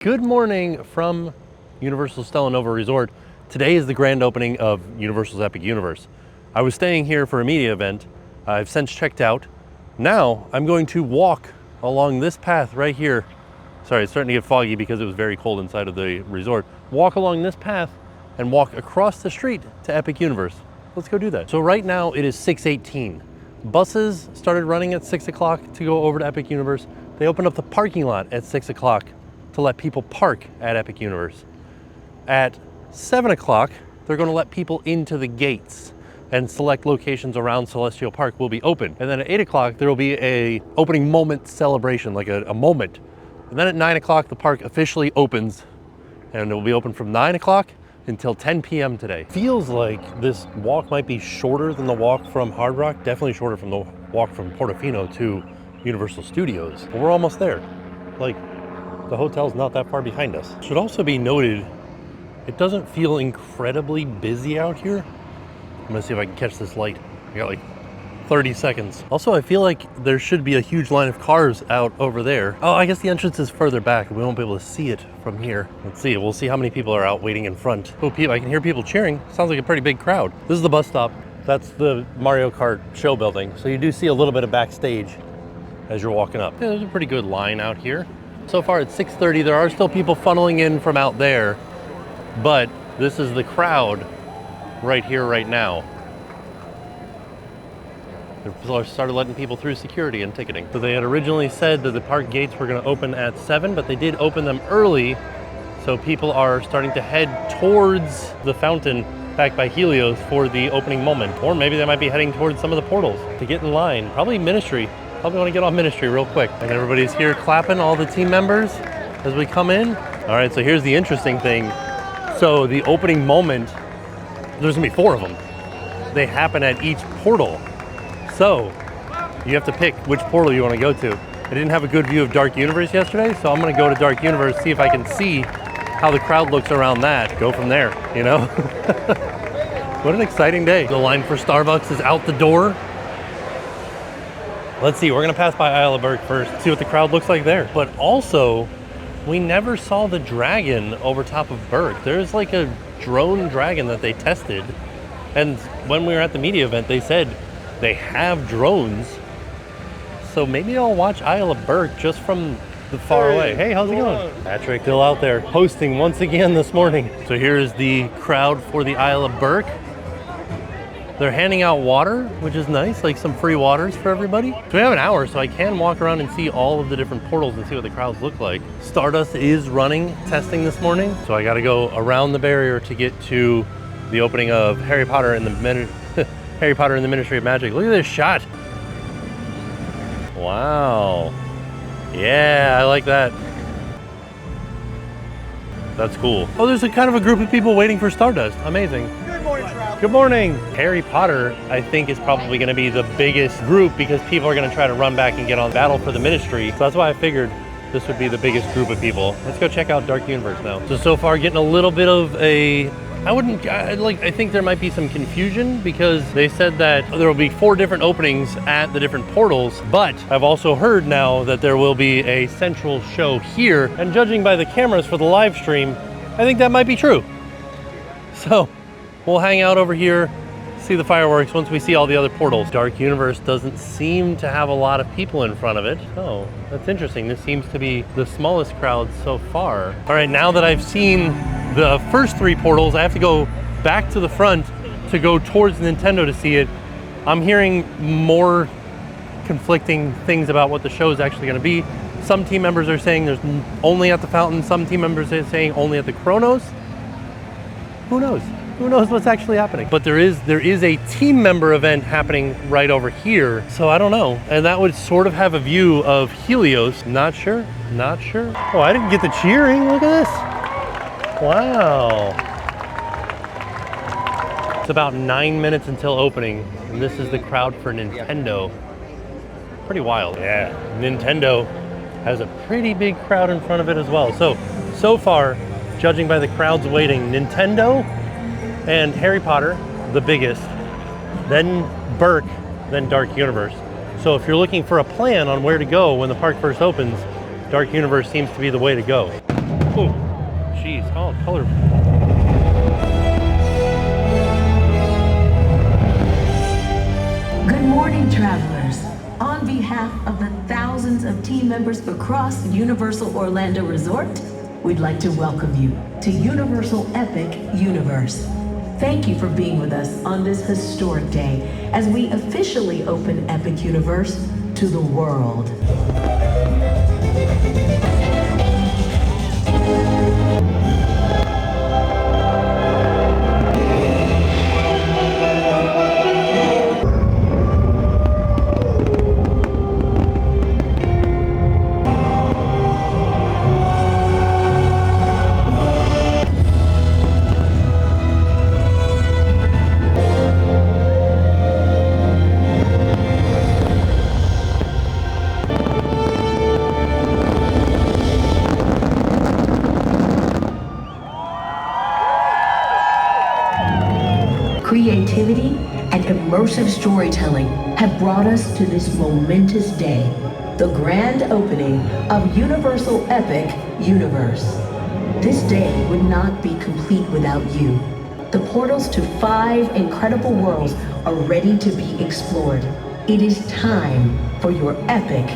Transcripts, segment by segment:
Good morning from Universal Stella Nova Resort. Today is the grand opening of Universal's Epic Universe. I was staying here for a media event. I've since checked out. Now I'm going to walk along this path right here. Sorry, it's starting to get foggy because it was very cold inside of the resort. Walk along this path and walk across the street to Epic Universe. Let's go do that. So right now it is 6:18. Buses started running at 6 o'clock to go over to Epic Universe. They opened up the parking lot at 6 o'clock to let people park at Epic Universe. At 7 o'clock, they're going to let people into the gates, and select locations around Celestial Park will be open. And then at 8 o'clock, there will be a opening moment celebration, like a moment. And then at 9 o'clock, the park officially opens, and it will be open from 9 o'clock until 10 p.m. today. Feels like this walk might be shorter than the walk from Hard Rock, definitely shorter from the walk from Portofino to Universal Studios. But we're almost there. Like, the hotel's not that far behind us. Should also be noted, it doesn't feel incredibly busy out here. I'm gonna see if I can catch this light. I got like 30 seconds. Also, I feel like there should be a huge line of cars out over there. Oh, I guess the entrance is further back. We won't be able to see it from here. Let's see, we'll see how many people are out waiting in front. Oh, I can hear people cheering. Sounds like a pretty big crowd. This is the bus stop. That's the Mario Kart show building. So you do see a little bit of backstage as you're walking up. Yeah, there's a pretty good line out here. So far it's 6:30, there are still people funneling in from out there, but this is the crowd right here, right now. They started letting people through security and ticketing. So they had originally said that the park gates were gonna open at 7, but they did open them early, so people are starting to head towards the fountain back by Helios for the opening moment. Or maybe they might be heading towards some of the portals to get in line. Probably Ministry. Probably want to get on Ministry real quick. And everybody's here clapping, all the team members, as we come in. All right, so here's the interesting thing. So the opening moment, there's gonna be 4 of them. They happen at each portal. So you have to pick which portal you want to go to. I didn't have a good view of Dark Universe yesterday, so I'm gonna go to Dark Universe, see if I can see how the crowd looks around that. Go from there, you know? What an exciting day. The line for Starbucks is out the door. Let's see, we're gonna pass by Isle of Berk first, see what the crowd looks like there. But also, we never saw the dragon over top of Berk. There's like a drone dragon that they tested. And when we were at the media event, they said they have drones. So maybe I'll watch Isle of Berk just from the far away. Hey, how's it going? Patrick still out there hosting once again this morning. So here's the crowd for the Isle of Berk. They're handing out water, which is nice, like some free waters for everybody. So we have an hour, so I can walk around and see all of the different portals and see what the crowds look like. Stardust is running testing this morning, so I gotta go around the barrier to get to the opening of Harry Potter and the Harry Potter and the Ministry of Magic. Look at this shot. Wow. Yeah, I like that. That's cool. Oh, there's a kind of a group of people waiting for Stardust. Amazing. Good morning. Harry Potter, I think, is probably going to be the biggest group because people are going to try to run back and get on Battle for the Ministry. So that's why I figured this would be the biggest group of people. Let's go check out Dark Universe now. So far getting a little bit of a, I think there might be some confusion because they said that there will be 4 different openings at the different portals, but I've also heard now that there will be a central show here, and judging by the cameras for the live stream, I think that might be true. So we'll hang out over here, see the fireworks once we see all the other portals. Dark Universe doesn't seem to have a lot of people in front of it. Oh, that's interesting. This seems to be the smallest crowd so far. All right, now that I've seen the first 3 portals, I have to go back to the front to go towards Nintendo to see it. I'm hearing more conflicting things about what the show is actually going to be. Some team members are saying there's only at the fountain. Some team members are saying only at the Chronos. Who knows? Who knows what's actually happening? But there is a team member event happening right over here. So I don't know. And that would sort of have a view of Helios. Not sure. Oh, I didn't get the cheering. Look at this. Wow. It's about 9 minutes until opening. And this is the crowd for Nintendo. Pretty wild. Yeah. Nintendo has a pretty big crowd in front of it as well. So far, judging by the crowds waiting, Nintendo and Harry Potter, the biggest, then Berk, then Dark Universe. So if you're looking for a plan on where to go when the park first opens, Dark Universe seems to be the way to go. Oh, jeez. Oh, color. Good morning, travelers. On behalf of the thousands of team members across Universal Orlando Resort, we'd like to welcome you to Universal Epic Universe. Thank you for being with us on this historic day as we officially open Epic Universe to the world. Creativity and immersive storytelling have brought us to this momentous day, the grand opening of Universal Epic Universe. This day would not be complete without you. The portals to 5 incredible worlds are ready to be explored. It is time for your epic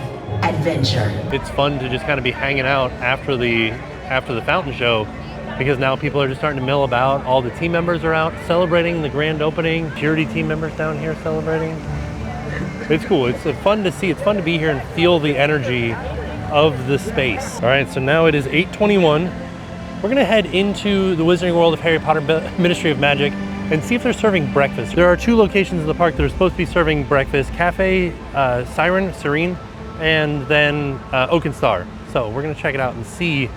adventure. It's fun to just kind of be hanging out after the fountain show, because now people are just starting to mill about. All the team members are out celebrating the grand opening. Security team members down here celebrating. It's cool. It's fun to see. It's fun to be here and feel the energy of the space. All right, so now it is 8:21. We're gonna head into the Wizarding World of Harry Potter Ministry of Magic and see if they're serving breakfast. There are 2 locations in the park that are supposed to be serving breakfast: Cafe Serene, and then Oak and Star. So we're gonna check it out and see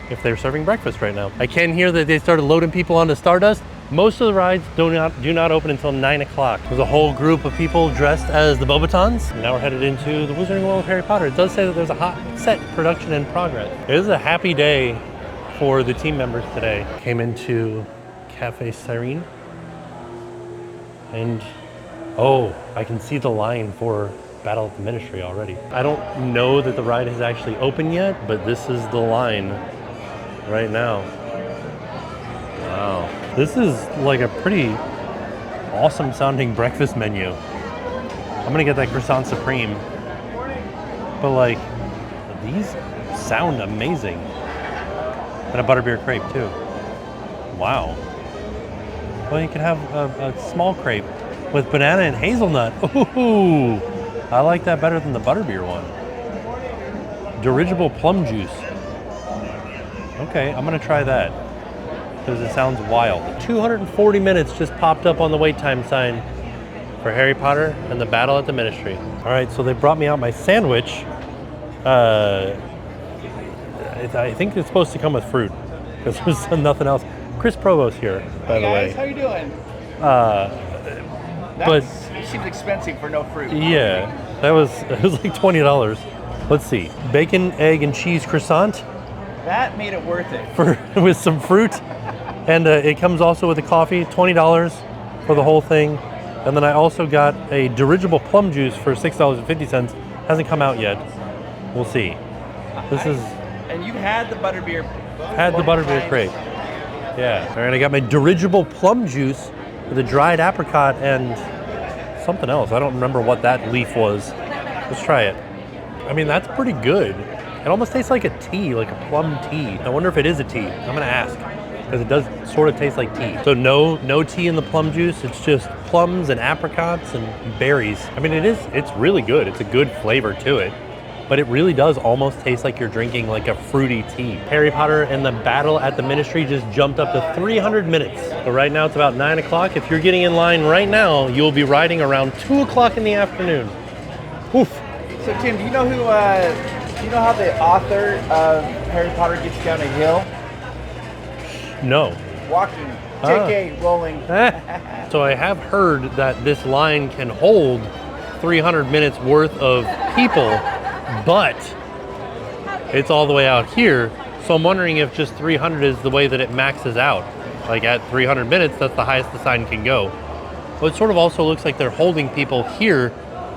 if they're serving breakfast right now. I can hear that they started loading people onto Stardust. Most of the rides do not open until 9 o'clock. There's a whole group of people dressed as the Bobatons. Now we're headed into the Wizarding World of Harry Potter. It does say that there's a hot set production in progress. It is a happy day for the team members today. Came into Cafe Serene, and oh, I can see the line for Battle of the Ministry already. I don't know that the ride has actually opened yet, but this is the line right now. Wow. This is like a pretty awesome sounding breakfast menu. I'm gonna get that croissant supreme. But like, these sound amazing. And a butterbeer crepe too. Wow. Well, you can have a small crepe with banana and hazelnut. Ooh, I like that better than the butterbeer one. Dirigible plum juice. Okay, I'm gonna try that because it sounds wild. 240 minutes just popped up on the wait time sign for Harry Potter and the Battle at the Ministry. All right, so they brought me out my sandwich. I think it's supposed to come with fruit because there's nothing else. Chris Provost here, by the way. How you doing? But it seems expensive for no fruit. Yeah, it was like $20. Let's see, bacon, egg, and cheese croissant. That made it worth it. With some fruit, and it comes also with a coffee. $20 for the whole thing, and then I also got a dirigible plum juice for $6.50. Hasn't come out yet. We'll see. And you had the butterbeer. Had the butterbeer crepe. Yeah. All right, I got my dirigible plum juice with a dried apricot and something else. I don't remember what that leaf was. Let's try it. I mean, that's pretty good. It almost tastes like a tea, like a plum tea. I wonder if it is a tea. I'm gonna ask, because it does sort of taste like tea. So no tea in the plum juice. It's just plums and apricots and berries. I mean, it's really good. It's a good flavor to it. But it really does almost taste like you're drinking like a fruity tea. Harry Potter and the Battle at the Ministry just jumped up to 300 minutes. So right now it's about 9 o'clock. If you're getting in line right now, you'll be riding around 2 o'clock in the afternoon. Oof. So Tim, do you know how the author of Harry Potter gets down a hill? No. Walking. JK, rolling. So I have heard that this line can hold 300 minutes worth of people, but it's all the way out here. So I'm wondering if just 300 is the way that it maxes out. Like at 300 minutes, that's the highest the sign can go. But it sort of also looks like they're holding people here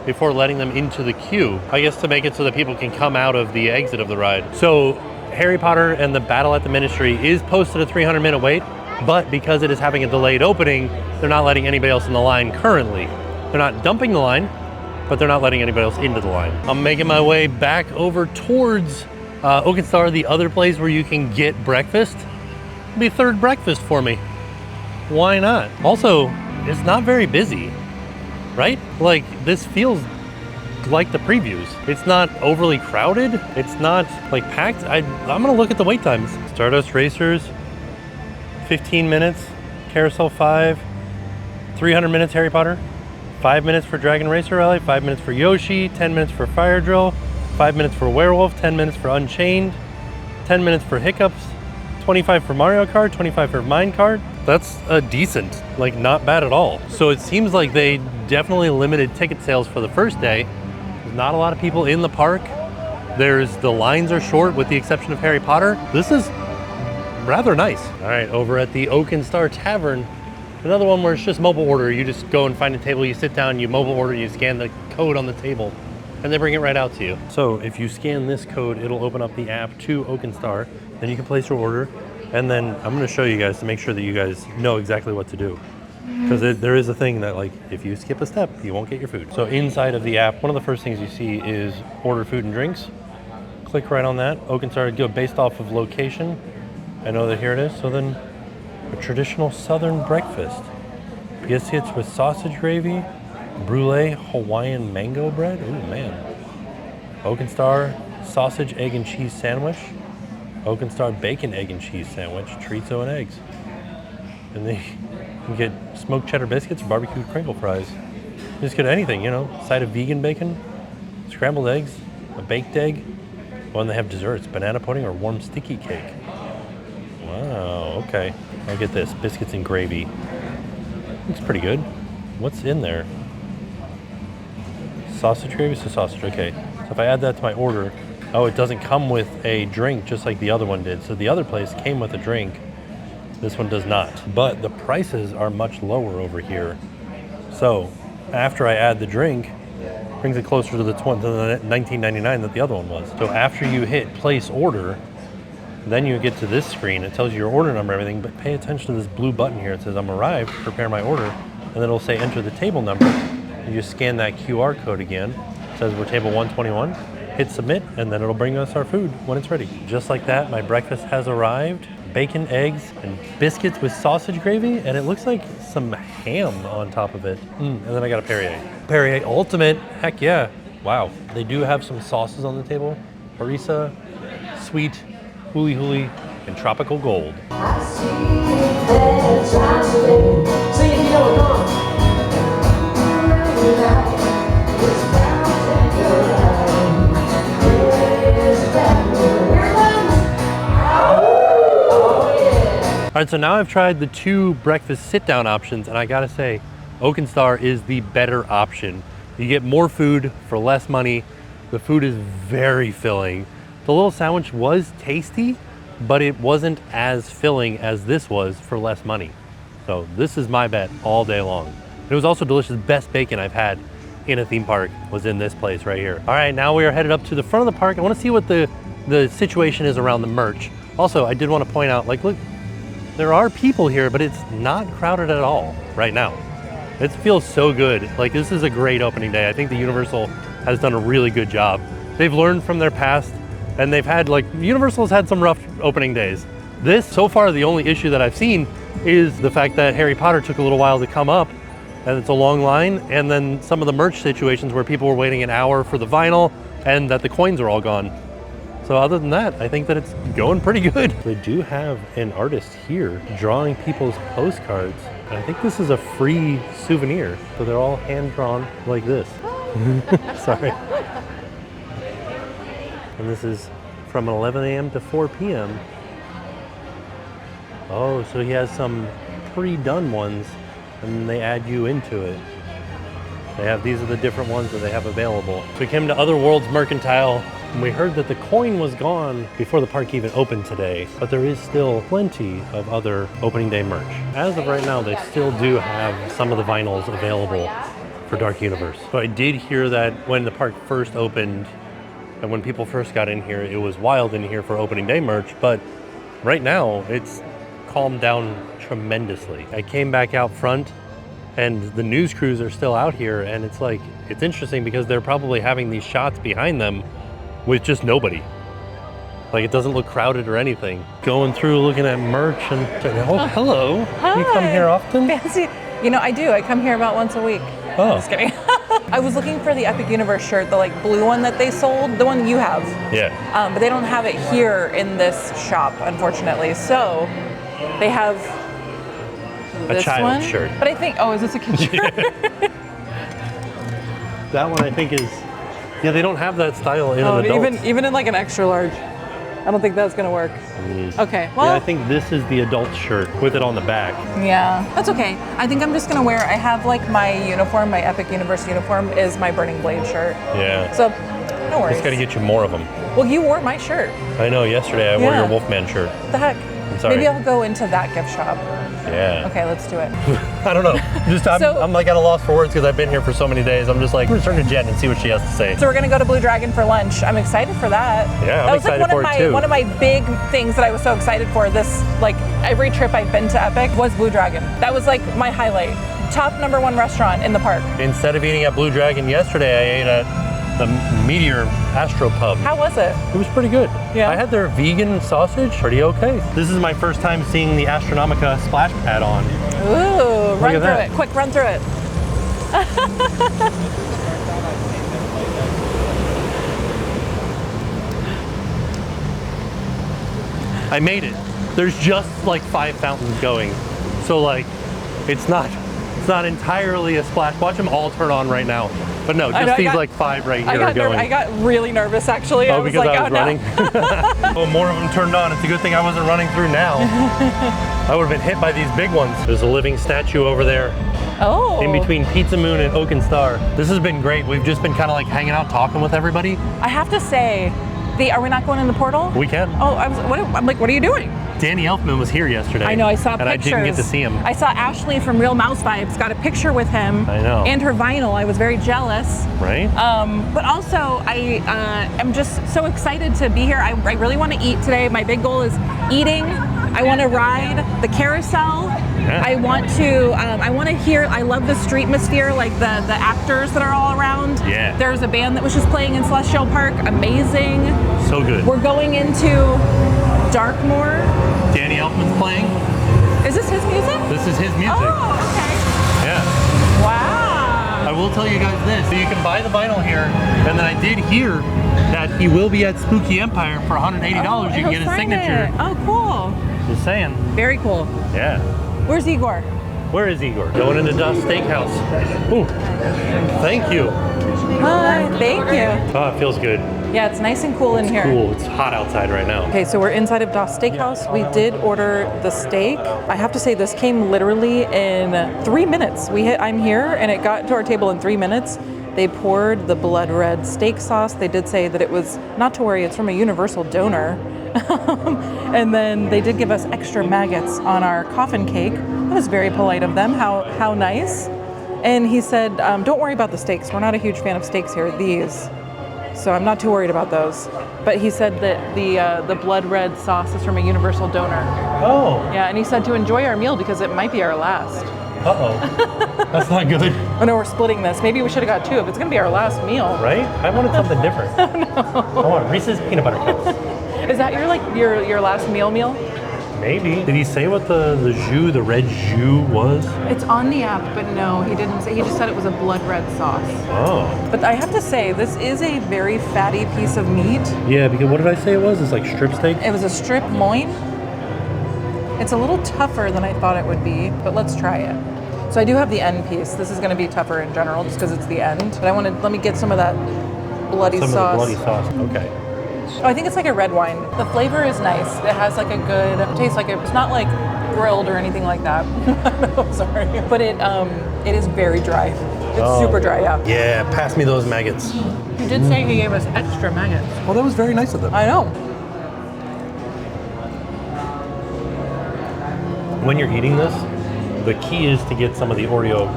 before letting them into the queue. I guess to make it so that people can come out of the exit of the ride. So Harry Potter and the Battle at the Ministry is posted a 300-minute wait, but because it is having a delayed opening, they're not letting anybody else in the line currently. They're not dumping the line, but they're not letting anybody else into the line. I'm making my way back over towards Oakenstar, the other place where you can get breakfast. It'll be third breakfast for me. Why not? Also, it's not very busy, right? Like, this feels like the previews. It's not overly crowded. It's not like packed. I'm gonna look at the wait times. Stardust Racers, 15 minutes. Carousel 5, 300 minutes Harry Potter. 5 minutes for Dragon Racer Rally, 5 minutes for Yoshi, 10 minutes for Fire Drill, 5 minutes for Werewolf, 10 minutes for Unchained, 10 minutes for Hiccups, 25 for Mario Kart, 25 for Minecart. That's a decent, like not bad at all. So it seems like they definitely limited ticket sales for the first day. There's not a lot of people in the park. The lines are short with the exception of Harry Potter. This is rather nice. All right, over at the Oakenstar Tavern, another one where it's just mobile order. You just go and find a table, you sit down, you mobile order, you scan the code on the table, and they bring it right out to you. So if you scan this code, it'll open up the app to Oakenstar, then you can place your order, and then I'm gonna show you guys to make sure that you guys know exactly what to do. Because there is a thing that, like, if you skip a step, you won't get your food. So inside of the app, one of the first things you see is order food and drinks. Click right on that. Oakenstar, go based off of location. I know that here it is. So then a traditional Southern breakfast. Biscuits with sausage gravy, brulee Hawaiian mango bread. Ooh, man. Oakenstar sausage, egg, and cheese sandwich. Oakenstar bacon, egg, and cheese sandwich. Chorizo and eggs. And then you can get smoked cheddar biscuits or barbecued crinkle fries. You just get anything, you know. Side of vegan bacon, scrambled eggs, a baked egg. Well, and they have desserts, banana pudding or warm sticky cake. Wow, okay. I'll get this, biscuits and gravy. Looks pretty good. What's in there? Sausage gravy, so sausage, okay. So if I add that to my order, oh, it doesn't come with a drink just like the other one did. So the other place came with a drink. This one does not. But the prices are much lower over here. So after I add the drink, brings it closer to the $19.99 that the other one was. So after you hit place order, then you get to this screen. It tells you your order number and everything, but pay attention to this blue button here. It says, I'm arrived, prepare my order. And then it'll say, enter the table number. You just scan that QR code again. It says we're table 121. Hit submit, and then it'll bring us our food when it's ready. Just like that, my breakfast has arrived. Bacon, eggs, and biscuits with sausage gravy, and it looks like some ham on top of it. And then I got a Perrier. Perrier Ultimate, heck yeah. Wow. They do have some sauces on the table. Harissa, Sweet, Huli Huli, and Tropical Gold. All right, so now I've tried the two breakfast sit-down options, and I gotta say, Oakenstar is the better option. You get more food for less money. The food is very filling. The little sandwich was tasty, but it wasn't as filling as this was for less money. So this is my bet all day long. It was also delicious. Best bacon I've had in a theme park was in this place right here. All right, now we are headed up to the front of the park. I wanna see what the situation is around the merch. Also, I did wanna point out, like, look, there are people here, but it's not crowded at all right now. It feels so good. Like, this is a great opening day. I think the Universal has done a really good job. They've learned from their past, and they've had, like, Universal's had some rough opening days. This, so far, the only issue that I've seen is the fact that Harry Potter took a little while to come up, and it's a long line, and then some of the merch situations where people were waiting an hour for the vinyl, and that the coins are all gone. So other than that, I think that it's going pretty good. They do have an artist here drawing people's postcards. And I think this is a free souvenir. So they're all hand-drawn like this. Sorry. And this is from 11 a.m. to 4 p.m. Oh, so he has some pre-done ones and they add you into it. They have, these are the different ones that they have available. So we came to Other Worlds Mercantile, and we heard that the coin was gone before the park even opened today, but there is still plenty of other opening day merch. As of right now, they still do have some of the vinyls available for Dark Universe. So I did hear that when the park first opened, And when people first got in here, it was wild in here for opening day merch, but right now it's calmed down tremendously. I came back out front and the news crews are still out here, and it's like, it's interesting because they're probably having these shots behind them with just nobody. Like, it doesn't look crowded or anything. Going through looking at merch and, oh, hello. Hi. You come here often? Fancy. You know, I do. I come here about once a week. Oh. Just kidding. I was looking for the Epic Universe shirt, the like blue one that they sold, the one you have. Yeah. But they don't have it here in this shop, unfortunately. So they have this child one. shirt. But I think, oh, is this a kid shirt? That one I think is, yeah, they don't have that style in an adult. even in like an extra large. I don't think that's gonna work. Okay, well. Yeah, I think this is the adult shirt with it on the back. Yeah, that's okay. I think I'm just gonna wear, I have like my uniform, my Epic Universe uniform is my Burning Blade shirt. Yeah. So, no worries. Just gotta get you more of them. Well, you wore my shirt. I know, yesterday I wore your Wolfman shirt. What the heck? I'm sorry. Maybe I'll go into that gift shop. Yeah. Okay, let's do it. I don't know. I'm like at a loss for words because I've been here for so many days. I'm just like, I'm gonna turn to Jen and see what she has to say. So we're gonna go to Blue Dragon for lunch. I'm excited for that. Yeah, that was like one of my big things that I was so excited for. This, like, every trip I've been to Epic was Blue Dragon. That was like my highlight. Top #1 restaurant in the park. Instead of eating at Blue Dragon yesterday, I ate at the Meteor Astro Pub. How was it? It was pretty good. Yeah. I had their vegan sausage, pretty okay. This is my first time seeing the Astronomica splash pad on. Ooh, run through it. Quick, run through it. I made it. There's just like 5 fountains going. So like, it's not entirely a splash. Watch them all turn on right now. But no, just these like 5 right here are going. I got really nervous actually. Oh, because I was running? Well, more of them turned on. It's a good thing I wasn't running through now. I would have been hit by these big ones. There's a living statue over there. Oh. In between Pizza Moon and Oak and Star. This has been great. We've just been kind of like hanging out, talking with everybody. I have to say, are we not going in the portal? We can. Oh, I'm like, what are you doing? Danny Elfman was here yesterday. I know, I saw and pictures. And I didn't get to see him. I saw Ashley from Real Mouse Vibes got a picture with him. I know. And her vinyl. I was very jealous. Right? But also, I am just so excited to be here. I really want to eat today. My big goal is eating. I want to ride the carousel. Yeah. I want to hear, I love the street atmosphere, like the actors that are all around. Yeah. There's a band that was just playing in Celestial Park. Amazing. So good. We're going into Darkmoor. Danny Elfman's playing. Is this his music? This is his music. Oh, okay. Yeah. Wow. I will tell you guys this. So you can buy the vinyl here, and then I did hear that he will be at Spooky Empire for $180. You can get his signature. It. Oh, cool. Just saying. Very cool. Yeah. Where's Igor? Where is Igor? Going into Das Steakhouse. Ooh. Thank you. Hi, thank you. Oh, it feels good. Yeah, it's nice and cool in here. Cool. It's hot outside right now. Okay, so we're inside of Das Steakhouse. We did order the steak. I have to say this came literally in 3 minutes. I'm here and it got to our table in 3 minutes. They poured the blood red steak sauce. They did say that it was, not to worry, it's from a universal donor. And then they did give us extra maggots on our coffin cake. That was very polite of them. How nice. And he said, don't worry about the steaks. We're not a huge fan of steaks here, these. So I'm not too worried about those. But he said that the blood red sauce is from a universal donor. Oh. Yeah, and he said to enjoy our meal because it might be our last. Uh-oh. That's not good. Oh no, we're splitting this. Maybe we should have got 2 if it's gonna be our last meal. Right? I wanted something different. Oh, no. I want Reese's peanut butter cups. Is that your last meal? Maybe. Did he say what the red jus was? It's on the app, but no, he didn't say. He just said it was a blood red sauce. Oh. But I have to say, this is a very fatty piece of meat. Yeah, because what did I say it was? It's like strip steak? It was a strip loin. It's a little tougher than I thought it would be, but let's try it. So I do have the end piece. This is going to be tougher in general just because it's the end. But let me get some of that bloody sauce. Some of the bloody sauce, okay. Oh, I think it's like a red wine. The flavor is nice. It has like a good taste. It's not like grilled or anything like that. No, sorry. But it is very dry. It's super dry, yeah. Yeah, pass me those maggots. He did say he gave us extra maggots. Well, that was very nice of them. I know. When you're eating this, the key is to get some of the Oreo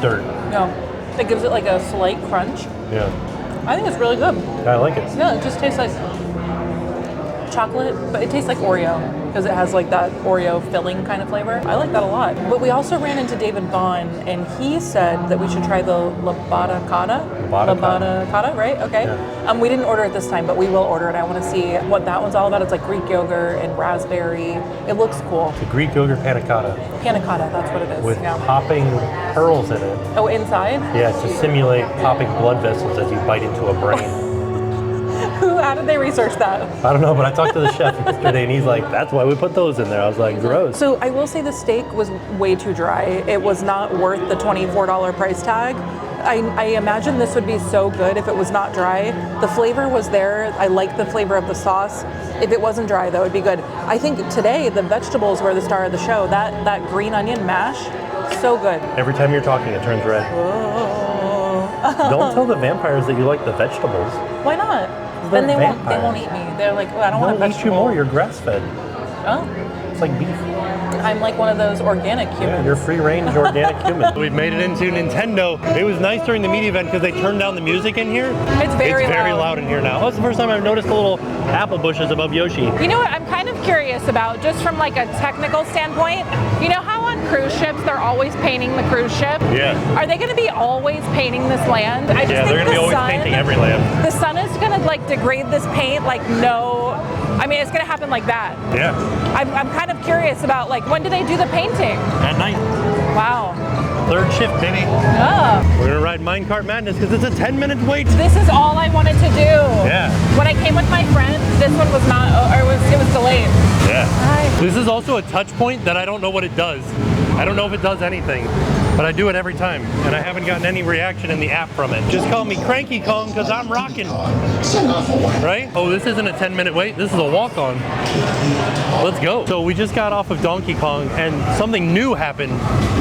dirt. No, it gives it like a slight crunch. Yeah. I think it's really good. I like it. No, it just tastes like chocolate, but it tastes like Oreo because it has like that Oreo filling kind of flavor. I like that a lot. But we also ran into David Vaughn, and he said that we should try the Labata Cotta, right? Okay. Yeah. We didn't order it this time, but we will order it. I want to see what that one's all about. It's like Greek yogurt and raspberry. It looks cool. The Greek yogurt panna cotta. Panna cotta, that's what it is. With popping pearls in it. Oh, inside? Yeah, to simulate popping blood vessels as you bite into a brain. How did they research that? I don't know, but I talked to the chef yesterday, and he's like, that's why we put those in there. I was like, gross. So I will say the steak was way too dry. It was not worth the $24 price tag. I imagine this would be so good if it was not dry. The flavor was there. I like the flavor of the sauce. If it wasn't dry, though, it'd be good. I think today the vegetables were the star of the show. That green onion mash, so good. Every time you're talking, it turns red. Don't tell the vampires that you like the vegetables. Why not? Then they won't eat me. They're like, oh, I don't want a vegetable. Eat you more. You're grass-fed. Oh. It's like beef. I'm like one of those organic humans. Yeah, you're free-range organic human. We've made it into Nintendo. It was nice during the media event because they turned down the music in here. It's very loud in here now. That's the first time I've noticed the little apple bushes above Yoshi. You know what I'm kind of curious about, just from like a technical standpoint, you know how on cruise ships they're always painting the cruise ship? Yeah. Are they going to be always painting this land? I just Yeah, think they're going to be always painting every land. The sun is going to like degrade this paint like I mean, it's going to happen like that. Yeah. I'm kind of curious about like, when do they do the painting? At night. Wow. Third shift, baby. Oh. We're going to ride Minecart Madness because it's a 10-minute wait. This is all I wanted to do. Yeah. When I came with my friend, this one was not, or it was delayed. Yeah. Hi. This is also a touch point that I don't know what it does. I don't know if it does anything, but I do it every time, and I haven't gotten any reaction in the app from it. Just call me Cranky Kong because I'm rocking. Right? Oh, this isn't a 10-minute wait. This is a walk-on. Let's go. So we just got off of Donkey Kong, and something new happened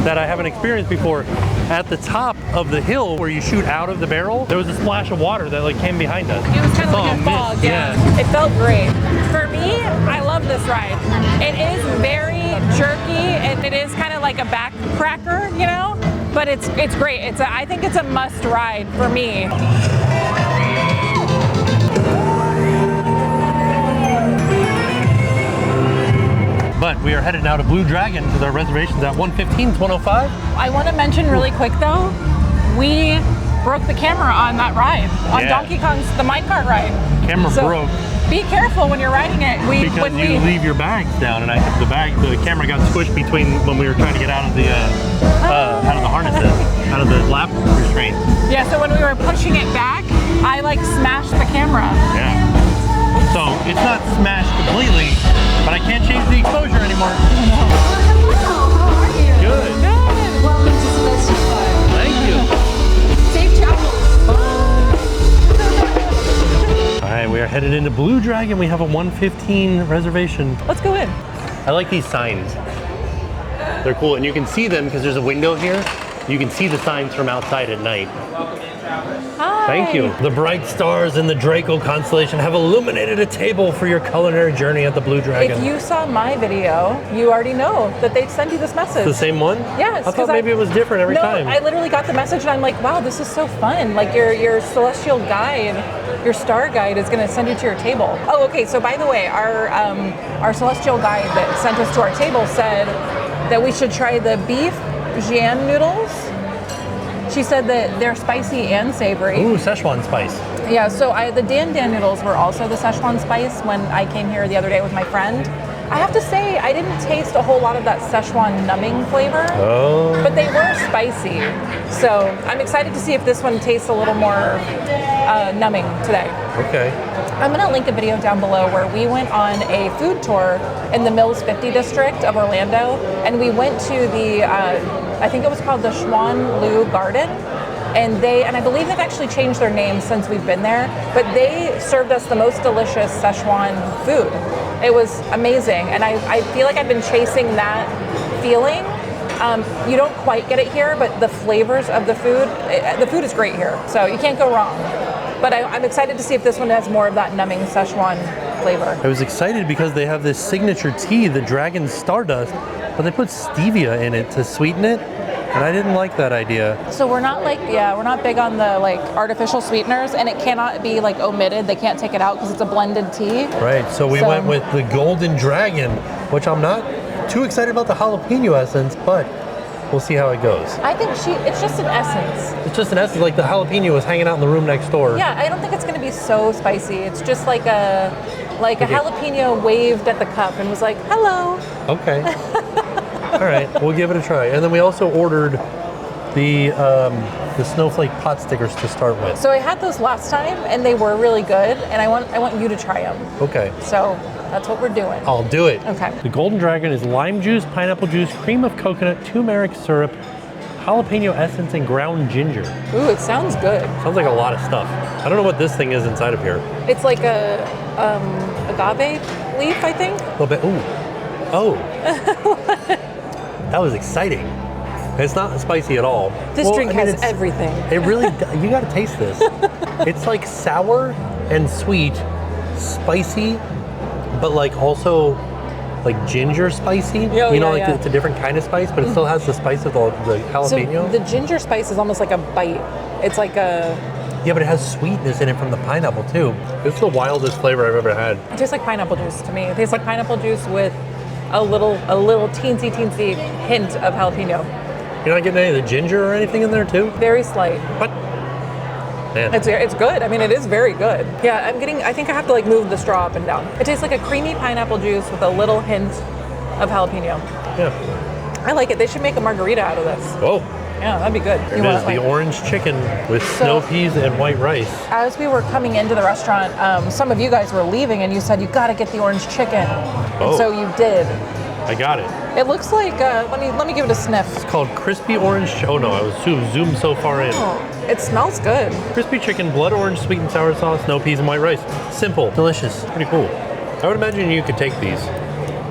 that I haven't experienced before. At the top of the hill where you shoot out of the barrel, there was a splash of water that like came behind us. It was kind of like a fog, yeah. It felt great. For me, I love this ride. It is very jerky, and it is kind of like a backcracker, you know? But it's great. I think it's a must ride for me. But we are headed now to Blue Dragon because our reservation's at 1:15, 1:05. I want to mention really quick though, we broke the camera on that ride, on Donkey Kong's the minecart ride. Camera broke. Be careful when you're riding it. Because you leave your bags down, and the camera got squished between when we were trying to get out of the harnesses, out of the lap restraints. Yeah, so when we were pushing it back, I like smashed the camera. Yeah. So it's not smashed completely, but I can't change the exposure anymore. Hello, how are you? Good. Welcome to Celestial Park. Thank you. Safe travels. All right, we are headed into Blue Dragon. We have a 1:15 reservation. Let's go in. I like these signs. They're cool, and you can see them because there's a window here. You can see the signs from outside at night. Hi. Thank you. The bright stars in the Draco constellation have illuminated a table for your culinary journey at the Blue Dragon. If you saw my video, you already know that they send you this message. The same one? Yes. I thought maybe it was different every time. No, I literally got the message and I'm like, wow, this is so fun. Like your celestial guide, your star guide is going to send you to your table. Oh, okay. So by the way, our celestial guide that sent us to our table said that we should try the beef Jan noodles. She said that they're spicy and savory. Ooh, Szechuan spice. Yeah, so the Dan noodles were also the Szechuan spice when I came here the other day with my friend. I have to say, I didn't taste a whole lot of that Szechuan numbing flavor, but they were spicy. So I'm excited to see if this one tastes a little more numbing today. Okay. I'm gonna link a video down below where we went on a food tour in the Mills 50 district of Orlando, and we went to the, I think it was called the Xuan Lu Garden, and I believe they've actually changed their name since we've been there, but they served us the most delicious Szechuan food. It was amazing, and I feel like I've been chasing that feeling. You don't quite get it here, but the flavors of the food is great here, so you can't go wrong. But I'm excited to see if this one has more of that numbing Szechuan flavor. I was excited because they have this signature tea, the Dragon Stardust, but they put stevia in it to sweeten it. and I didn't like that idea. So we're not like, we're not big on the like artificial sweeteners, and it cannot be like omitted. They can't take it out because it's a blended tea. Right, so we went with the Golden Dragon, which I'm not too excited about the jalapeno essence, but we'll see how it goes. I think it's just an essence. It's just an essence, like the jalapeno was hanging out in the room next door. Yeah, I don't think it's going to be so spicy. It's just like a jalapeno waved at the cup and was like, hello. Okay. All right, we'll give it a try. And then we also ordered the snowflake pot stickers to start with. So I had those last time and they were really good, and I want you to try them. Okay. So that's what we're doing. I'll do it. Okay. The Golden Dragon is lime juice, pineapple juice, cream of coconut, turmeric syrup, jalapeno essence, and ground ginger. Ooh, it sounds good. Sounds like a lot of stuff. I don't know what this thing is inside of here. It's like a agave leaf, I think. A little bit. Ooh. Oh. That was exciting. It's not spicy at all. This drink has everything. It really, you gotta taste this. It's like sour and sweet, spicy, but like also like ginger spicy. It's a different kind of spice, but it still has the spice of the jalapeno. So the ginger spice is almost like a bite. It's like a... Yeah, but it has sweetness in it from the pineapple too. It's the wildest flavor I've ever had. It tastes like pineapple juice to me. It tastes like pineapple juice with a little teensy hint of jalapeno. You're not getting any of the ginger or anything in there too? Very slight. What? Man. It's good. I mean, it is very good. Yeah, I think I have to like move the straw up and down. It tastes like a creamy pineapple juice with a little hint of jalapeno. Yeah. I like it. They should make a margarita out of this. Whoa. Yeah, that'd be good. There it is, the orange chicken with snow peas and white rice. As we were coming into the restaurant, some of you guys were leaving and you said, you gotta get the orange chicken. And so you did. I got it. It looks like, let me give it a sniff. It's called crispy orange. Oh no, I was zoomed so far in. Oh, it smells good. Crispy chicken, blood orange, sweet and sour sauce, snow peas and white rice. Simple, delicious, pretty cool. I would imagine you could take these.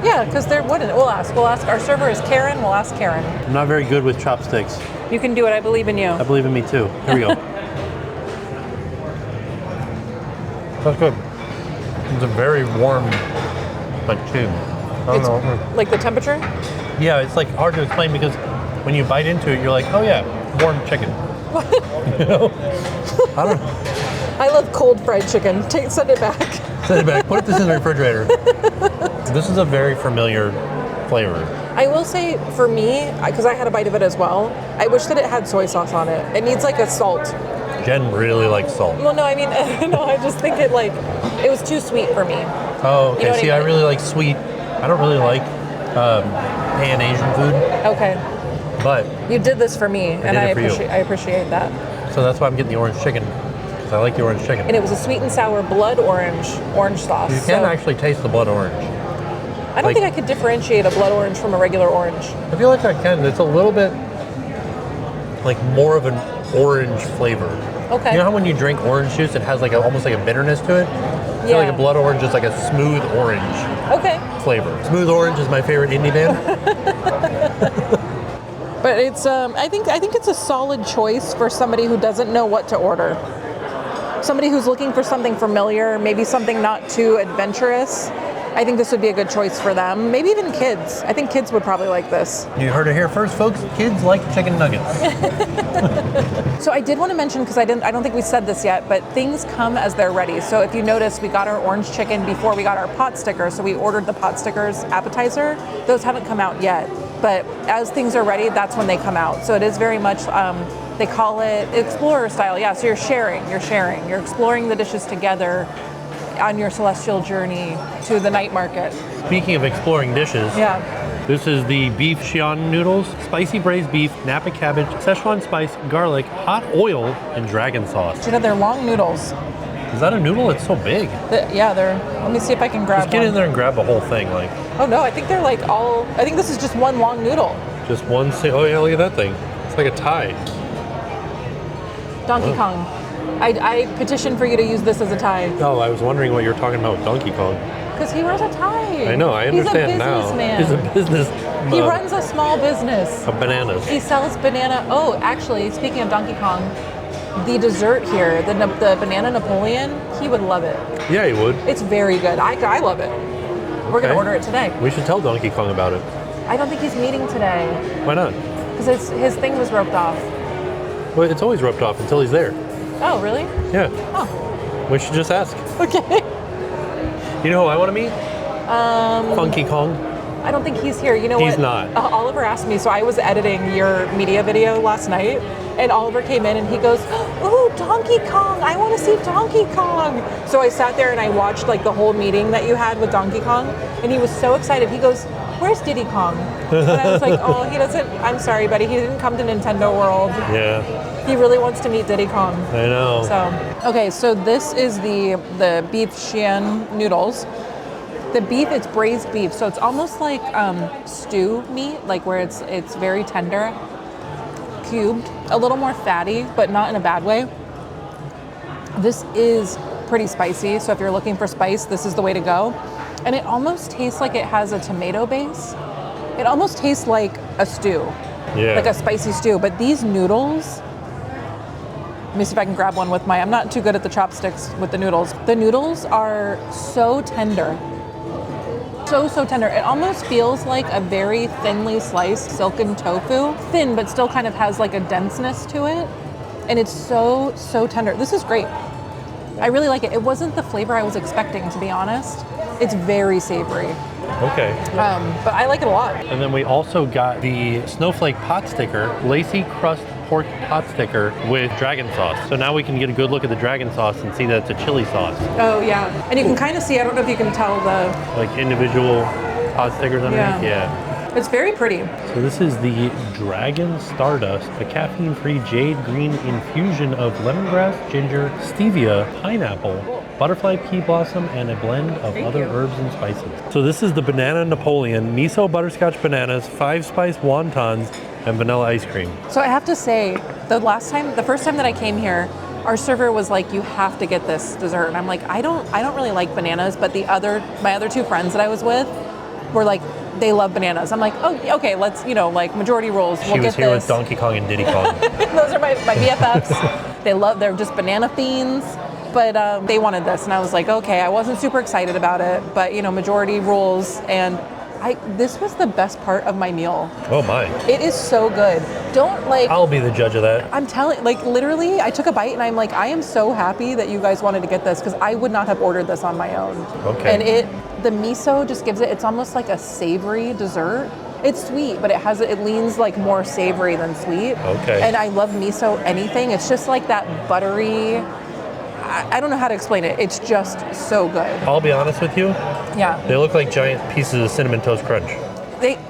Yeah, because there wouldn't. We'll ask. Our server is Karen. We'll ask Karen. I'm not very good with chopsticks. You can do it. I believe in you. I believe in me too. Here we go. That's good. It's a very warm, like tube. I don't know. Like the temperature? Yeah, it's like hard to explain because when you bite into it, you're like, oh yeah, warm chicken. You know? I don't know. I love cold fried chicken. Send it back. Send it back. Put this in the refrigerator. This is a very familiar flavor. I will say, for me, because I had a bite of it as well, I wish that it had soy sauce on it. It needs like a salt. Jen really likes salt. Well, no, I mean, no, I just think it was too sweet for me. Oh, okay. You know See, I really like sweet. I don't really like Pan Asian food. Okay. But you did this for me, and I appreciate that. So that's why I'm getting the orange chicken, because I like the orange chicken. And it was a sweet and sour blood orange sauce. You can actually taste the blood orange. I don't think I could differentiate a blood orange from a regular orange. I feel like I can. It's a little bit like more of an orange flavor. Okay. You know how when you drink orange juice, it has like almost like a bitterness to it? I feel like a blood orange is like a smooth orange flavor. Smooth Orange is my favorite indie band. But it's I think it's a solid choice for somebody who doesn't know what to order. Somebody who's looking for something familiar, maybe something not too adventurous. I think this would be a good choice for them. Maybe even kids. I think kids would probably like this. You heard it here first, folks. Kids like chicken nuggets. So I did want to mention, because I don't think we said this yet, but things come as they're ready. So if you notice, we got our orange chicken before we got our pot stickers. So we ordered the pot stickers appetizer. Those haven't come out yet. But as things are ready, that's when they come out. So it is very much, they call it explorer style. Yeah, so you're sharing. You're exploring the dishes together on your celestial journey to the night market. Speaking of exploring dishes, this is the beef xian noodles, spicy braised beef, Napa cabbage, Szechuan spice, garlic, hot oil, and dragon sauce. You know, they're long noodles. Is that a noodle? It's so big. Let me see if I can grab Just get in there and grab the whole thing. Oh no, I think they're I think this is just one long noodle. Just one, oh yeah, look at that thing. It's like a tie. Donkey Kong. I petition for you to use this as a tie. Oh, I was wondering what you were talking about with Donkey Kong. Because he wears a tie. I know, I understand now. He's a businessman. He's a business. He runs a small business. Of bananas. He sells banana. Oh, actually, speaking of Donkey Kong, the dessert here, the banana Napoleon, he would love it. Yeah, he would. It's very good. I love it. We're going to order it today. We should tell Donkey Kong about it. I don't think he's meeting today. Why not? Because his thing was roped off. Well, it's always roped off until he's there. Oh, really? Yeah. Oh. We should just ask. Okay. You know who I want to meet? Funky Kong. I don't think he's here. You know He's what? not. Oliver asked me, so I was editing your media video last night, and Oliver came in and he goes, "Ooh, Donkey Kong! I want to see Donkey Kong!" So I sat there and I watched like the whole meeting that you had with Donkey Kong, and he was so excited. He goes, "Where's Diddy Kong?" And I was like, "Oh, he doesn't. I'm sorry, buddy. He didn't come to Nintendo World. Yeah. He really wants to meet Diddy Kong." I know. So okay, so this is the beef Xi'an noodles. The beef, it's braised beef, so it's almost like stew meat, like where it's very tender, cubed, a little more fatty, but not in a bad way. This is pretty spicy, so if you're looking for spice, this is the way to go. And it almost tastes like it has a tomato base. It almost tastes like a stew, like a spicy stew. But these noodles, let me see if I can grab one with I'm not too good at the chopsticks with the noodles. The noodles are so tender. So tender. It almost feels like a very thinly sliced silken tofu. Thin, but still kind of has like a denseness to it. And it's so tender. This is great. I really like it. It wasn't the flavor I was expecting, to be honest. It's very savory. Okay. But I like it a lot. And then we also got the snowflake pot sticker, lacy crust pork pot sticker with dragon sauce. So now we can get a good look at the dragon sauce and see that it's a chili sauce. Oh yeah, and you can kind of see, I don't know if you can tell the... Like individual pot stickers underneath? Yeah. It's very pretty. So this is the Dragon Stardust, a caffeine-free jade green infusion of lemongrass, ginger, stevia, pineapple, butterfly pea blossom, and a blend of other herbs and spices. So this is the Banana Napoleon, miso butterscotch bananas, 5-spice wontons, and vanilla ice cream. So I have to say, the first time that I came here, our server was like, "You have to get this dessert." And I'm like, I don't really like bananas, but my other two friends that I was with were like, they love bananas. I'm like, "Oh, okay, let's, like majority rules. We'll get this." She was here with Donkey Kong and Diddy Kong. Those are my BFFs. They're just banana fiends. But they wanted this, and I was like, okay. I wasn't super excited about it, but majority rules, and this was the best part of my meal. Oh my. It is so good. I'll be the judge of that. I'm telling, literally, I took a bite and I'm like, I am so happy that you guys wanted to get this, because I would not have ordered this on my own. Okay. And the miso just gives it's almost like a savory dessert. It's sweet, but it leans like more savory than sweet. Okay. And I love miso anything. It's just like that buttery, I don't know how to explain it. It's just so good. I'll be honest with you. Yeah. They look like giant pieces of Cinnamon Toast Crunch.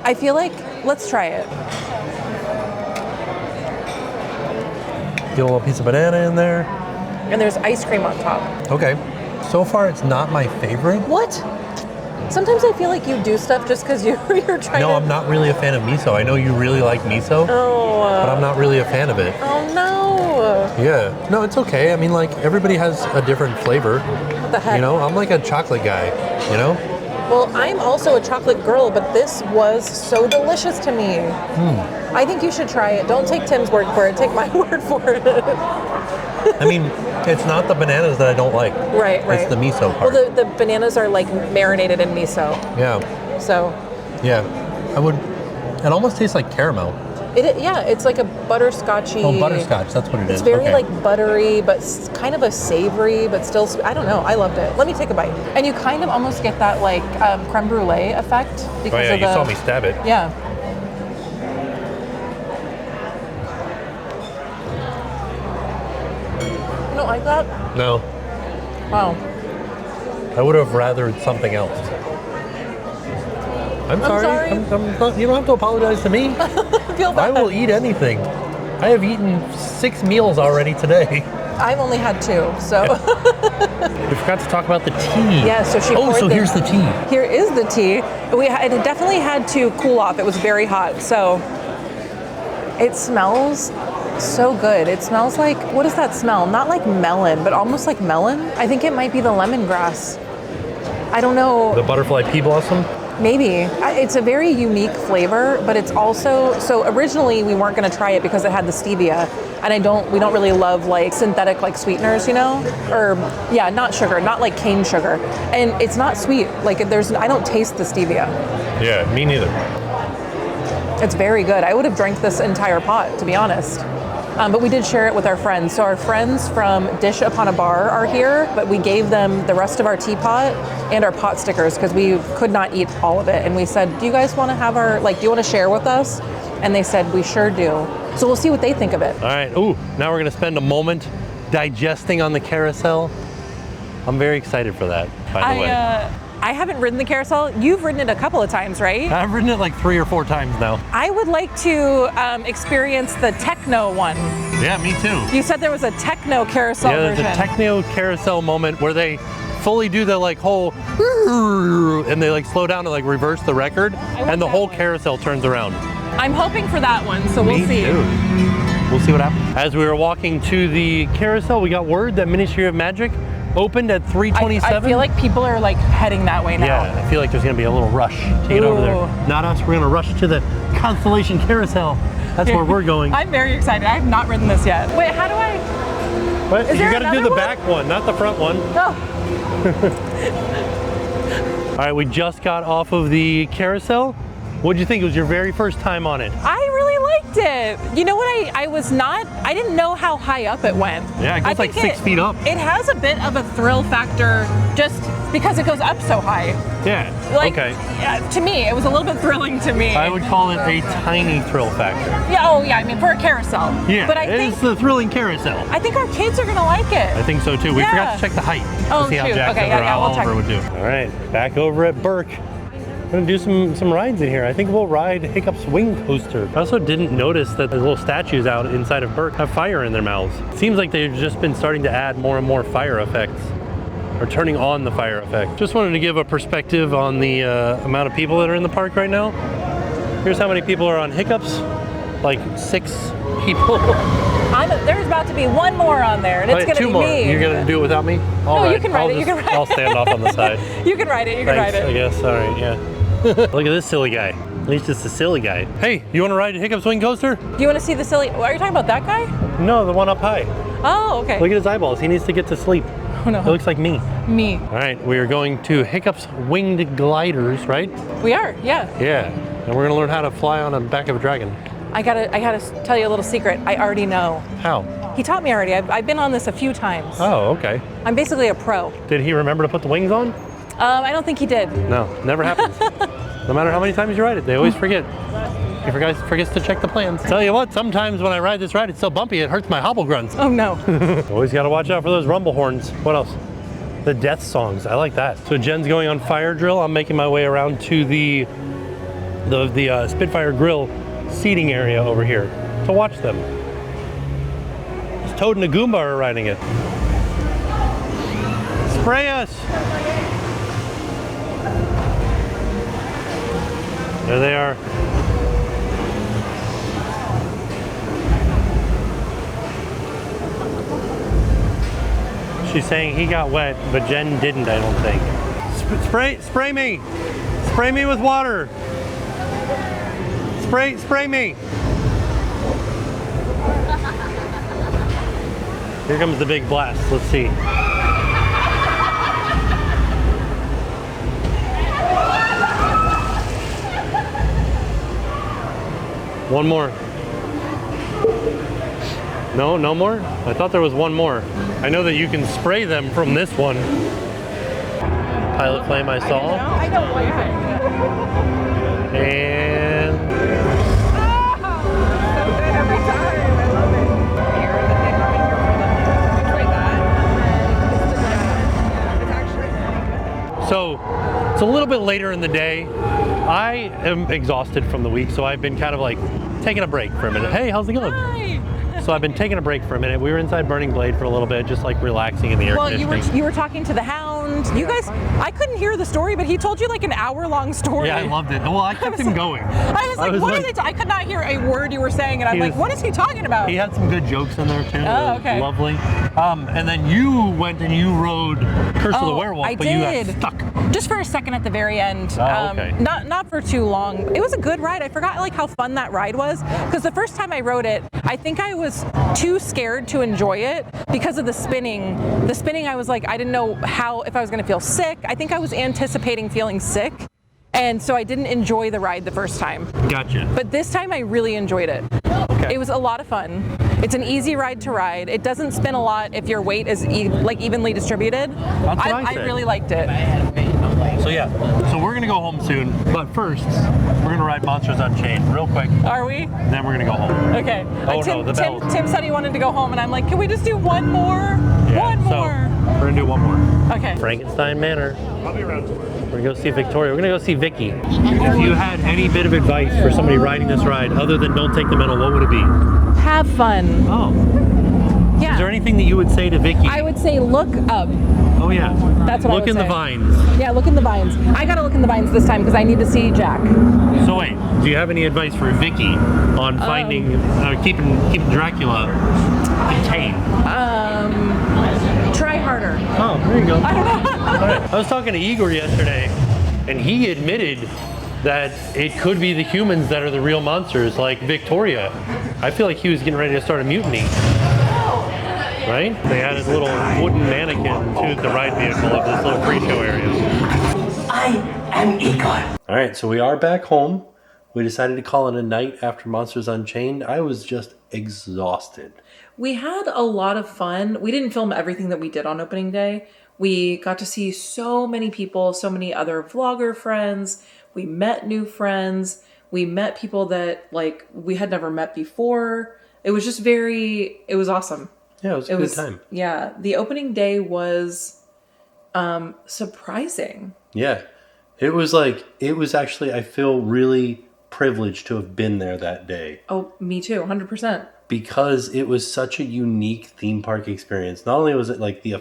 I feel like, let's try it. Get a little piece of banana in there. And there's ice cream on top. Okay. So far, it's not my favorite. What? Sometimes I feel like you do stuff just because you're trying No, I'm not really a fan of miso. I know you really like miso, but I'm not really a fan of it. Oh no. Yeah. No, it's okay. I mean, everybody has a different flavor. What the heck? I'm like a chocolate guy, Well, I'm also a chocolate girl, but this was so delicious to me. I think you should try it. Don't take Tim's word for it. Take my word for it. I mean, it's not the bananas that I don't like. Right. It's the miso part. Well, the bananas are marinated in miso. Yeah. So. Yeah. It almost tastes like caramel. It's like a butterscotchy. Oh, butterscotch. That's what it is. It's very okay. Buttery, but kind of a savory, but still, I don't know. I loved it. Let me take a bite. And you kind of almost get that creme brulee effect because you saw me stab it. Yeah. You don't like that? No. Wow. I would have rathered something else. I'm sorry. You don't have to apologize to me. I feel bad. I will eat anything. I have eaten 6 meals already today. I've only had 2, so. We forgot to talk about the tea. Yeah, so she poured here's the tea. Here is the tea. It definitely had to cool off. It was very hot, so it smells so good. It smells like, what does that smell? Not like melon, but almost like melon. I think it might be the lemongrass. I don't know. The butterfly pea blossom? Maybe. It's a very unique flavor, but it's also, so originally we weren't going to try it because it had the stevia, and we don't really love synthetic sweeteners, or not sugar, not like cane sugar. And it's not sweet. I don't taste the stevia. Yeah, me neither. It's very good. I would have drank this entire pot, to be honest. But we did share it with our friends. So our friends from Dish Upon a Bar are here, but we gave them the rest of our teapot and our pot stickers because we could not eat all of it. And we said, do you guys want to have our, like, do you want to share with us? And they said, we sure do. So we'll see what they think of it. All right, ooh, now we're gonna spend a moment digesting on the Carousel. I'm very excited for that, by the way. I haven't ridden the Carousel. You've ridden it a couple of times, right? I've ridden it like 3 or 4 times now. I would like to experience the techno one. Yeah, me too. You said there was a techno Carousel Yeah, there's version. a techno Carousel moment where they fully do the like whole, and they like slow down to like reverse the record, and the whole carousel turns around. I'm hoping for that one, so we'll see. Me too. We'll see what happens. As we were walking to the Carousel, we got word that Ministry of Magic opened at 3:27. I feel like people are like heading that way now. Yeah, I feel like there's gonna be a little rush to get over there. Not us, we're gonna rush to the Constellation Carousel. That's where we're going. I'm very excited. I have not ridden this yet. Wait, how do I? What? Is You there gotta do another the one? back one, not the front one. Oh, All right, we just got off of the Carousel. What'd you think? It was your very first time on it. I really liked it. You know what? I didn't know how high up it went. Yeah, it goes like 6 feet up. It has a bit of a thrill factor just because it goes up so high. Yeah, Like, okay. To me, it was a little bit thrilling to me. I would call it a tiny thrill factor. Yeah, oh yeah, I mean for a carousel. Yeah, But I think it's the thrilling carousel. I think our kids are gonna like it. I think so too. We Yeah. forgot to check the height Oh, to see how shoot. Jackson Okay, yeah, or yeah, how we'll check. Oliver would do. All right, back over at Burke. We're gonna do some rides in here. I think we'll ride Hiccup's wing coaster. I also didn't notice that the little statues out inside of Burke have fire in their mouths. Seems like they've just been starting to add more and more fire effects, or turning on the fire effect. Just wanted to give a perspective on the amount of people that are in the park right now. Here's how many people are on Hiccups. Like 6 people. There's about to be one more on there, and it's gonna 2 be more. me. You're gonna do it without me? All No, you right. can ride I'll it, you can ride I'll it. stand off on the side. You can ride it. You can Thanks, ride I it. guess. All right, yeah. Look at this silly guy. At least it's a silly guy. Hey, you want to ride Hiccup's wing coaster? Do you want to see the silly? Are you talking about that guy? No, the one up high. Oh, okay. Look at his eyeballs. He needs to get to sleep. Oh no. It looks like me. Me. All right, we are going to Hiccup's winged gliders, right? We are. Yeah. Yeah, and we're gonna learn how to fly on the back of a dragon. I gotta tell you a little secret. I already know. How? He taught me already. I've been on this a few times. Oh, okay. I'm basically a pro. Did he remember to put the wings on? I don't think he did. No, never happens. No matter how many times you ride it, they always forget. He forgets to check the plans. Tell you what, sometimes when I ride this ride, it's so bumpy, it hurts my hobble grunts. Oh no. Always gotta watch out for those rumble horns. What else? The death songs, I like that. So Jen's going on fire drill. I'm making my way around to the Spitfire Grill seating area over here to watch them. Toad and a Goomba are riding it. Spray us! There they are. She's saying he got wet, but Jen didn't, I don't think. Spray me! Spray me with water! Spray me! Here comes the big blast. Let's see. One more. No, no more? I thought there was one more. I know that you can spray them from this one. Pilot flame I saw. I know why. And so it's a little bit later in the day. I am exhausted from the week, so I've been kind of like taking a break for a minute. Hey, how's it going? Hi. So I've been taking a break for a minute. We were inside Burning Blade for a little bit, just like relaxing in the air conditioning. You were talking to the hound. You guys, I couldn't hear the story, but he told you like an hour-long story. Yeah, I loved it. Well, I kept him going. I was like, what is it? I could not hear a word you were saying, and I'm like, what is he talking about? He had some good jokes in there too. Oh, okay. Lovely. And then you went and you rode Curse of the Werewolf, I but did. you got stuck. Just for a second at the very end. Oh, okay. Not for too long. It was a good ride. I forgot like how fun that ride was, because the first time I rode it, I think I was too scared to enjoy it because of the spinning. I was like, I didn't know if I was going to feel sick. I think I was anticipating feeling sick. And so I didn't enjoy the ride the first time. Gotcha. But this time I really enjoyed it. Okay. It was a lot of fun. It's an easy ride to ride. It doesn't spin a lot if your weight is evenly distributed. That's what I I said. really liked it. So yeah, so we're gonna go home soon, but first, we're gonna ride Monsters Unchained real quick, Are we? then we're gonna go home. Okay. Oh, no, the bells. Tim said he wanted to go home, and I'm like, can we just do one more? Yeah, One so more. we're gonna do one more. Okay. Frankenstein Manor. I'll be around tomorrow. We're gonna go see Victoria. We're gonna go see Vicky. If you had any bit of advice for somebody riding this ride other than don't take the middle, what would it be? Have fun. Oh. Yeah. Is there anything that you would say to Vicky? I would say look up. Oh yeah. That's what I Look would in the say. vines. Yeah, look in the vines. I gotta look in the vines this time because I need to see Jack. So wait, do you have any advice for Vicky on finding, keeping Dracula contained? Try harder. Oh, there you go. I don't know. All right. I was talking to Igor yesterday, and he admitted that it could be the humans that are the real monsters, like Victoria. I feel like he was getting ready to start a mutiny. Right? They had his little wooden mannequin to the ride vehicle of this little pre-show area. I am Igor. All right, so we are back home. We decided to call it a night after Monsters Unchained. I was just exhausted. We had a lot of fun. We didn't film everything that we did on opening day. We got to see so many people, so many other vlogger friends. We met new friends. We met people that we had never met before. It was just it was awesome. Yeah, it was a good time. Yeah, the opening day was surprising. Yeah, it was actually, I feel really privileged to have been there that day. Oh, me too, 100%. Because it was such a unique theme park experience. Not only was it like the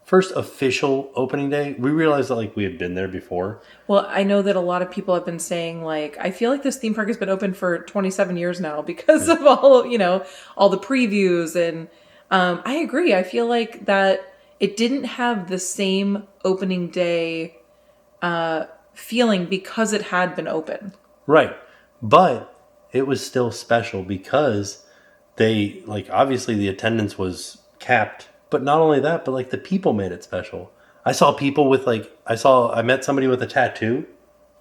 first official opening day, we realized that we had been there before. Well, I know that a lot of people have been saying I feel like this theme park has been open for 27 years now because of all the previews. And I agree. I feel like that it didn't have the same opening day feeling because it had been open. Right. But it was still special because they, obviously the attendance was capped. But not only that, but the people made it special. I saw people with I met somebody with a tattoo.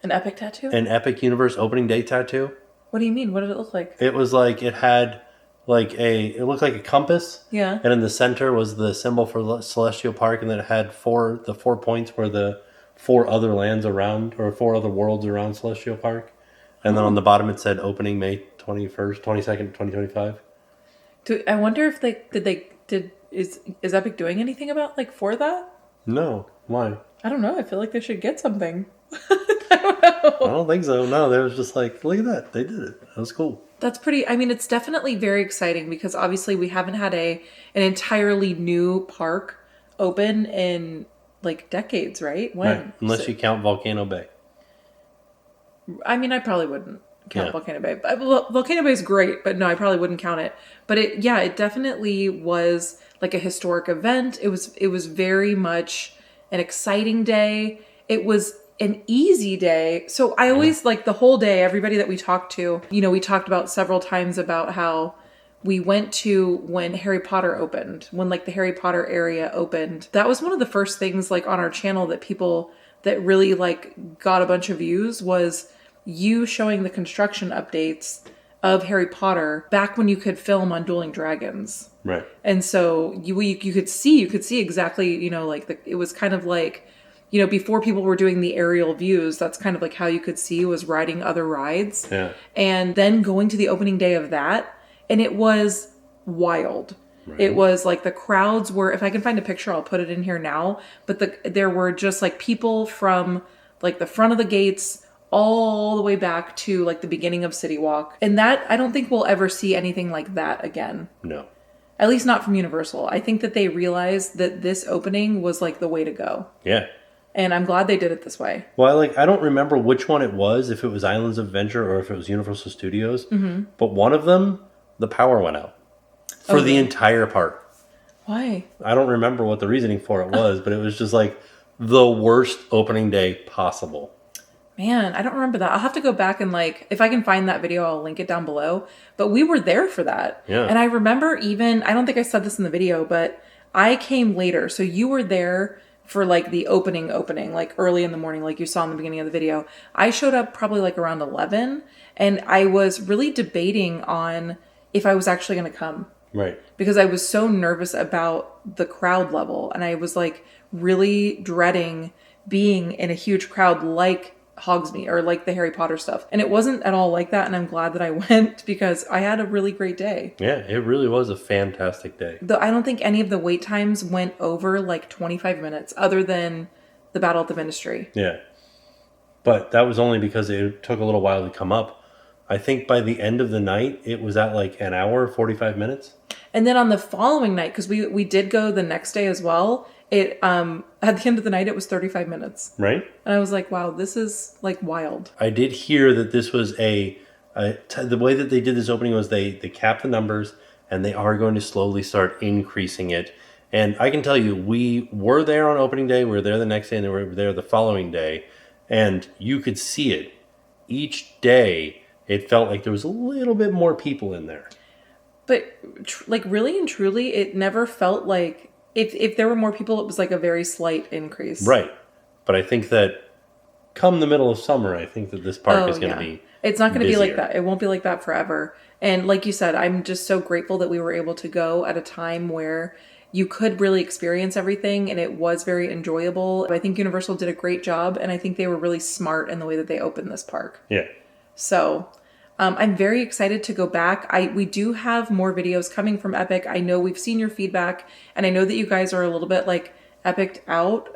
An epic tattoo? An Epic Universe opening day tattoo. What do you mean? What did it look like? It was it had it looked like a compass. Yeah. And in the center was the symbol for Celestial Park, and then it had the 4 points where the 4 other lands around, or 4 other worlds around Celestial Park. And then on the bottom it said opening May 21st, 22nd, 2025. I wonder if is Epic doing anything about for that? No. Why? I don't know. I feel like they should get something. I don't think so. No, they was just look at that. They did it. That was cool. That's pretty, it's definitely very exciting because obviously we haven't had an entirely new park open in decades, right? When? Right. Unless you count Volcano Bay. I probably wouldn't count Volcano Bay. Volcano Bay is great, but no, I probably wouldn't count it. But it definitely was a historic event. It was very much an exciting day. It was an easy day. So I always the whole day, everybody that we talked to, we talked about several times about how we went to when Harry Potter opened, when the Harry Potter area opened. That was one of the first things on our channel that people that really got a bunch of views was you showing the construction updates of Harry Potter back when you could film on Dueling Dragons. Right. And so you could see exactly, it was kind of before people were doing the aerial views, that's kind of how you could see was riding other rides. Yeah. And then going to the opening day of that, and it was wild. Right. It was the crowds were, if I can find a picture, I'll put it in here now. But there were just people from the front of the gates all the way back to the beginning of City Walk. And that, I don't think we'll ever see anything like that again. No. At least not from Universal. I think that they realized that this opening was the way to go. Yeah. And I'm glad they did it this way. Well, I don't remember which one it was, if it was Islands of Adventure or if it was Universal Studios. Mm-hmm. But one of them, the power went out for the entire park. Why? I don't remember what the reasoning for it was, but it was just the worst opening day possible. Man, I don't remember that. I'll have to go back and if I can find that video, I'll link it down below. But we were there for that. Yeah. And I remember I don't think I said this in the video, but I came later. So you were there for like the opening, like early in the morning, like you saw in the beginning of the video. I showed up probably like around 11, and I was really debating on if I was actually going to come. Right. Because I was so nervous about the crowd level, and I was like really dreading being in a huge crowd like Hogsmeade or like the Harry Potter stuff. And it wasn't at all like that, and I'm glad that I went because I had a really great day. Yeah, it really was a fantastic day. Though I don't think any of the wait times went over like 25 minutes other than the Battle at the Ministry. Yeah. But that was only because it took a little while to come up. I think by the end of the night, it was at like an hour, 45 minutes. And then on the following night, because we did go the next day as well, it at the end of the night, it was 35 minutes. Right. And I was like, wow, this is like wild. I did hear that this was the way that they did this opening was they capped the numbers, and they are going to slowly start increasing it. And I can tell you, we were there on opening day, we were there the next day, and we were there the following day. And you could see it. Each day, it felt like there was a little bit more people in there. But like really and truly, it never felt like if there were more people, it was like a very slight increase. Right. But I think that come the middle of summer, I think that this park is going to be It's not going to be like busier. that. It won't be like that forever. And like you said, I'm just so grateful that we were able to go at a time where you could really experience everything, and it was very enjoyable. I think Universal did a great job, and I think they were really smart in the way that they opened this park. Yeah. So I'm very excited to go back. We do have more videos coming from Epic. I know we've seen your feedback, and I know that you guys are a little bit like Epic'd out.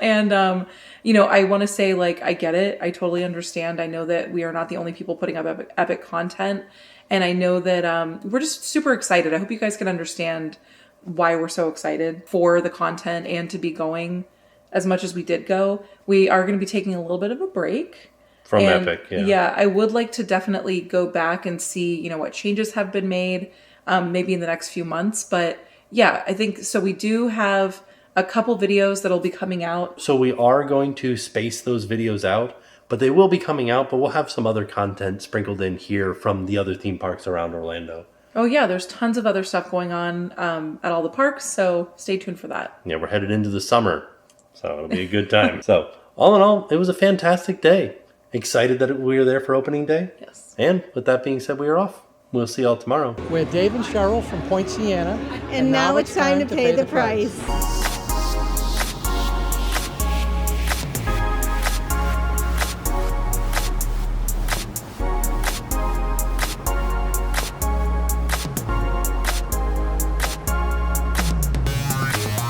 And, you know, I want to say, like, I get it. I totally understand. I know that we are not the only people putting up Epic content. And I know that we're just super excited. I hope you guys can understand why we're so excited for the content and to be going as much as we did go. We are going to be taking a little bit of a break. From And, Epic, yeah. Yeah, I would like to definitely go back and see, you know, what changes have been made, maybe in the next few months. But yeah, I think so. We do have a couple videos that'll be coming out. So we are going to space those videos out, but they will be coming out, but we'll have some other content sprinkled in here from the other theme parks around Orlando. Oh yeah, there's tons of other stuff going on at all the parks, so stay tuned for that. Yeah, we're headed into the summer, so it'll be a good time. So all in all, it was a fantastic day. Excited that we were there for opening day. Yes. And with that being said, we are off. We'll see y'all tomorrow. We're Dave and Cheryl from Point Siena. And now it's time to pay the price.